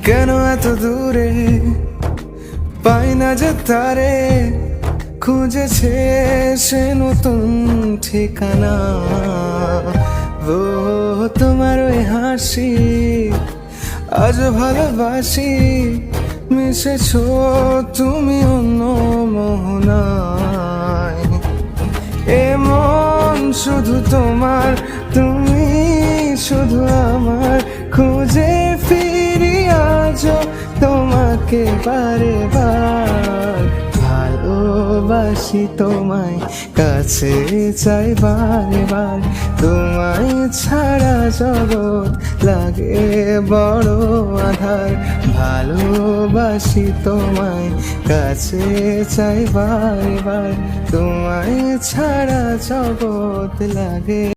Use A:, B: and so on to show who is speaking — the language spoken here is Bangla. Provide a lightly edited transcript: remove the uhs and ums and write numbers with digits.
A: কেন এত দূরে পাই না যে তারে, খুঁজেছে সে নতুন ঠিকানা। ও তোমার ওই হাসি আজ ভালোবাসি, মিশেছো তুমি অন্য মোহনায়। এ মন শুধু তোমার, তুমি শুধু আমার, খুঁজে ফিরি আজও তোমাকে বারে বার। ভালোবাসি তোমায়, কাছে চাই বারে বার, তোমায় ছাড়া জগৎ লাগে বড় আধার। ভালোবাসি তোমায়, কাছে চাই বারে বার, তোমায় ছাড়া জগৎ লাগে।